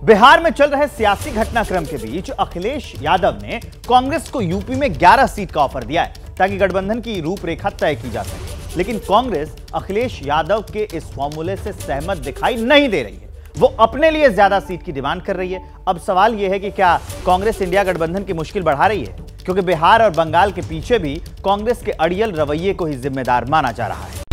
बिहार में चल रहे सियासी घटनाक्रम के बीच अखिलेश यादव ने कांग्रेस को यूपी में 11 सीट का ऑफर दिया है ताकि गठबंधन की रूपरेखा तय की जा सके। लेकिन कांग्रेस अखिलेश यादव के इस फॉर्मूले से सहमत दिखाई नहीं दे रही है। वो अपने लिए ज्यादा सीट की डिमांड कर रही है। अब सवाल यह है कि क्या कांग्रेस इंडिया गठबंधन की मुश्किल बढ़ा रही है, क्योंकि बिहार और बंगाल के पीछे भी कांग्रेस के अड़ियल रवैये को ही जिम्मेदार माना जा रहा है।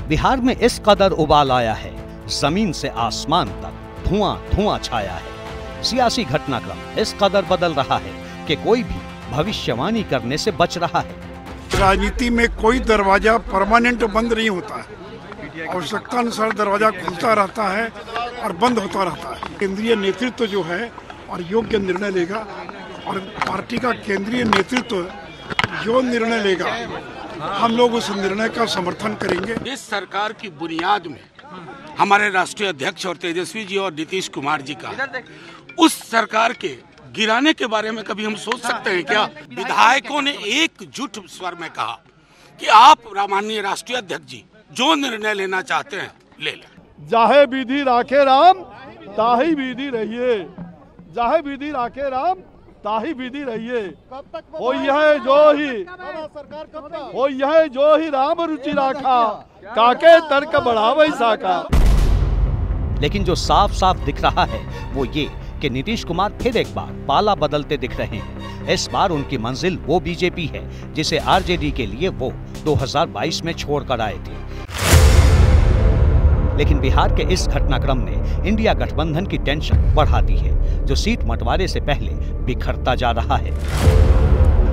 बिहार में इस कदर उबाल आया है, जमीन से आसमान तक धुआं धुआं छाया है। सियासी घटनाक्रम इस कदर बदल रहा है कि कोई भी भविष्यवाणी करने से बच रहा है। राजनीति में कोई दरवाजा परमानेंट बंद नहीं होता है, आवश्यकता अनुसार दरवाजा खुलता रहता है और बंद होता रहता है। केंद्रीय नेतृत्व जो है और योग्य निर्णय लेगा, और पार्टी का केंद्रीय नेतृत्व जो निर्णय लेगा हम लोग उस निर्णय का समर्थन करेंगे। इस सरकार की बुनियाद में हमारे राष्ट्रीय अध्यक्ष और तेजस्वी जी और नीतीश कुमार जी का उस सरकार के गिराने के बारे में कभी हम सोच सकते हैं क्या? विधायकों ने एकजुट स्वर में कहा कि आप माननीय राष्ट्रीय अध्यक्ष जी जो निर्णय लेना चाहते हैं ले लें। जाहे विधि राखे राम ताही विधि रहिए, जाहे विधि राखे राम ताही विधि रहिए। हो यह जो ही राम रुचि राखा, काके तर्क बढ़ावे साका। लेकिन जो साफ साफ दिख रहा है वो ये कि नीतीश कुमार फिर एक बार पाला बदलते दिख रहे हैं। इस बार उनकी मंजिल वो बीजेपी है जिसे आरजेडी के लिए वो 2022 में छोड़कर आए थे। लेकिन बिहार के इस घटनाक्रम ने इंडिया गठबंधन की टेंशन बढ़ा दी है, जो सीट बंटवारे से पहले बिखरता जा रहा है।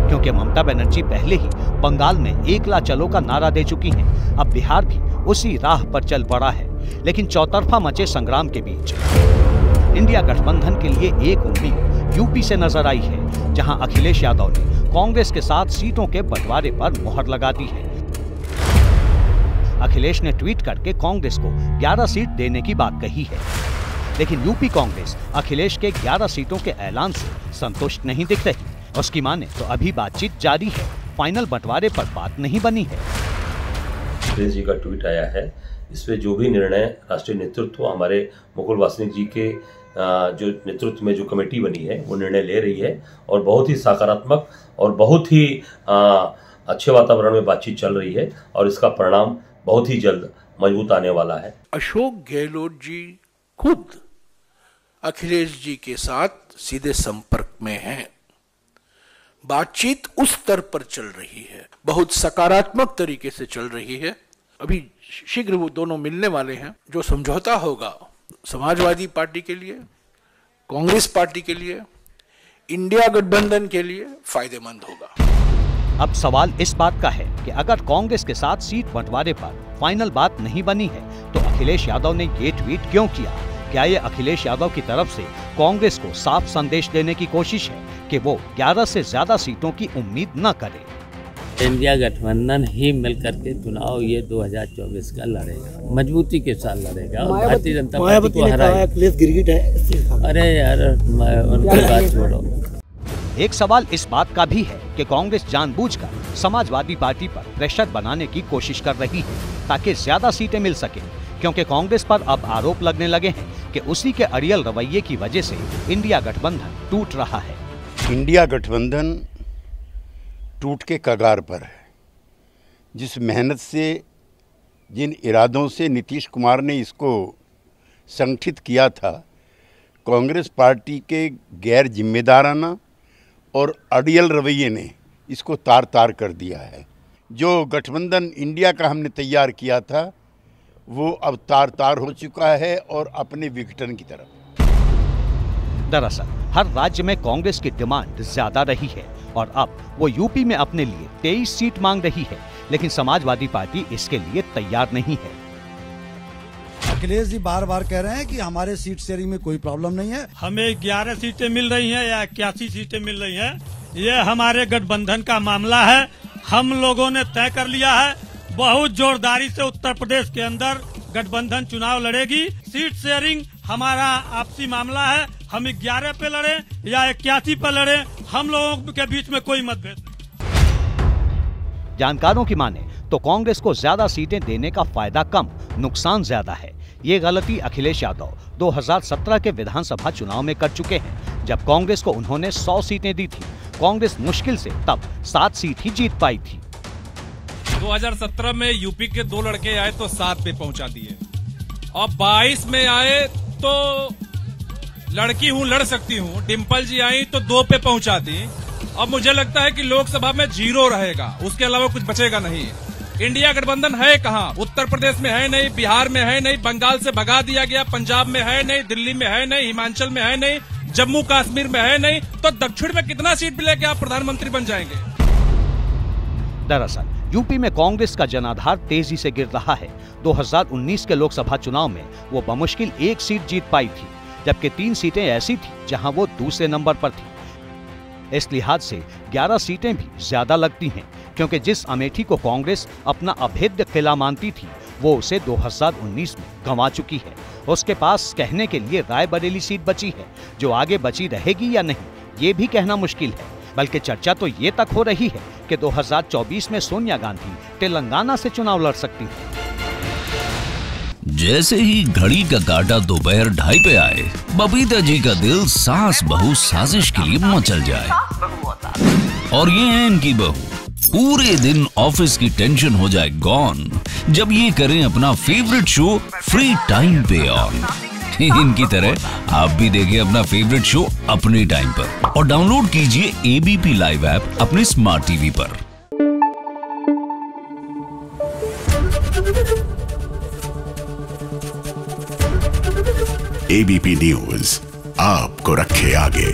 क्योंकि ममता बनर्जी पहले ही बंगाल में एकला चलो का नारा दे चुकी हैं। अब बिहार भी उसी राह पर चल पड़ा है। लेकिन चौतरफा मचे संग्राम के बीच इंडिया गठबंधन के लिए एक उम्मीद यूपी से नजर आई है, जहां अखिलेश यादव ने कांग्रेस के साथ सीटों के बंटवारे पर मुहर लगा दी है। अखिलेश ने ट्वीट करके कांग्रेस को 11 सीट देने की बात कही है। लेकिन यूपी कांग्रेस अखिलेश के 11 सीटों के ऐलान से संतुष्ट नहीं दिख रही। उसकी माने तो अभी बातचीत जारी है, फाइनल बंटवारे पर बात नहीं बनी है। अखिलेश जी का ट्वीट आया है, इसमें जो भी निर्णय राष्ट्रीय नेतृत्व हमारे मुकुल वासनिक जी के जो नेतृत्व में जो कमेटी बनी है वो निर्णय ले रही है, और बहुत ही सकारात्मक और बहुत ही अच्छे वातावरण में बातचीत चल रही है, और इसका परिणाम बहुत ही जल्द मजबूत आने वाला है। अशोक गहलोत जी खुद अखिलेश जी के साथ सीधे संपर्क में हैं। बातचीत उस स्तर पर चल रही है, बहुत सकारात्मक तरीके से चल रही है। अभी शीघ्र वो दोनों मिलने वाले हैं। जो समझौता होगा समाजवादी पार्टी के लिए, कांग्रेस पार्टी के लिए, इंडिया गठबंधन के लिए फायदेमंद होगा। अब सवाल इस बात का है कि अगर कांग्रेस के साथ सीट बंटवारे पर फाइनल बात नहीं बनी है तो अखिलेश यादव ने ये ट्वीट क्यों किया? क्या ये अखिलेश यादव की तरफ से कांग्रेस को साफ संदेश देने की कोशिश है कि वो 11 से ज्यादा सीटों की उम्मीद न करे? इंडिया गठबंधन ही मिलकर के चुनाव ये 2024 का लड़ेगा, मजबूती के साथ लड़ेगा और भारतीय जनता पार्टी को हराएगा। अरे यार उनकी बात छोड़ो। एक सवाल इस बात का भी है कि कांग्रेस जानबूझकर समाजवादी पार्टी पर प्रेशर बनाने की कोशिश कर रही है ताकि ज्यादा सीटें मिल सके, क्योंकि कांग्रेस पर अब आरोप लगने लगे हैं कि उसी के अड़ियल रवैये की वजह से इंडिया गठबंधन टूट रहा है। इंडिया गठबंधन टूट के कगार पर है। जिस मेहनत से, जिन इरादों से नीतीश कुमार ने इसको संगठित किया था, कांग्रेस पार्टी के गैर जिम्मेदाराना और अड़ियल रवैये ने इसको तार तार कर दिया है। जो गठबंधन इंडिया का हमने तैयार किया था वो अब तार तार हो चुका है और अपने विघटन की तरफ। दरअसल हर राज्य में कांग्रेस की डिमांड ज्यादा रही है और अब वो यूपी में अपने लिए 23 सीट मांग रही है, लेकिन समाजवादी पार्टी इसके लिए तैयार नहीं है। अखिलेश जी बार बार कह रहे हैं कि हमारे सीट शेयरिंग में कोई प्रॉब्लम नहीं है। हमें 11 सीटें मिल रही हैं या 81 सीटें मिल रही हैं, ये हमारे गठबंधन का मामला है। हम लोगों ने तय कर लिया है, बहुत जोरदारी से उत्तर प्रदेश के अंदर गठबंधन चुनाव लड़ेगी। सीट शेयरिंग हमारा आपसी मामला है, हम 11 पे लड़े या 81 पे लड़े, हम लोगों के बीच में कोई मतभेद नहीं। जानकारों की माने तो कांग्रेस को ज्यादा सीटें देने का फायदा कम, नुकसान ज्यादा है। ये गलती अखिलेश यादव 2017 के विधानसभा चुनाव में कर चुके हैं, जब कांग्रेस को उन्होंने 100 सीटें दी थी। कांग्रेस मुश्किल से तब 7 सीट ही जीत पाई थी। 2017 में यूपी के 2 लड़के आए तो 7 पे पहुंचा दिए, और 22 में आए तो लड़की हूं लड़ सकती हूं, डिम्पल जी आई तो 2 पे पहुंचा दी। अब मुझे लगता है कि लोकसभा में 0 रहेगा, उसके अलावा कुछ बचेगा नहीं। इंडिया गठबंधन है कहां? उत्तर प्रदेश में है नहीं, बिहार में है नहीं, बंगाल से भगा दिया गया, पंजाब में है नहीं, दिल्ली में है नहीं, हिमाचल में है नहीं, जम्मू कश्मीर में है नहीं, तो दक्षिण में कितना सीट मिलेगा आप प्रधानमंत्री बन जाएंगे? दरअसल यूपी में कांग्रेस का जनाधार तेजी से गिर रहा है। 2019 के लोकसभा चुनाव में वो बमुश्किल 1 सीट जीत पाई थी, जबकि 3 सीटें ऐसी थी जहां वो दूसरे नंबर पर थी। इस लिहाज से 11 सीटें भी ज्यादा लगती हैं, क्योंकि जिस अमेठी को कांग्रेस अपना अभेद्य किला मानती थी, वो उसे 2019 में गंवा चुकी है। उसके पास कहने के लिए रायबरेली सीट बची है, जो आगे बची रहेगी या नहीं, ये भी कहना मुश्किल है। बल्कि चर्चा तो ये तक हो रही है कि 2024 में सोनिया गांधी तेलंगाना से चुनाव लड़ सकती है। जैसे ही घड़ी का काटा दोपहर 2:30 पे आए, बबीता जी का दिल सास बहू साजिश के लिए मचल जाए। और ये है इनकी बहू, पूरे दिन ऑफिस की टेंशन हो जाए गॉन जब ये करें अपना फेवरेट शो फ्री टाइम पे ऑन। इनकी तरह आप भी देखिए अपना फेवरेट शो अपने टाइम पर और डाउनलोड कीजिए एबीपी लाइव ऐप अपने स्मार्ट टीवी पर। एबीपी न्यूज आपको रखे आगे।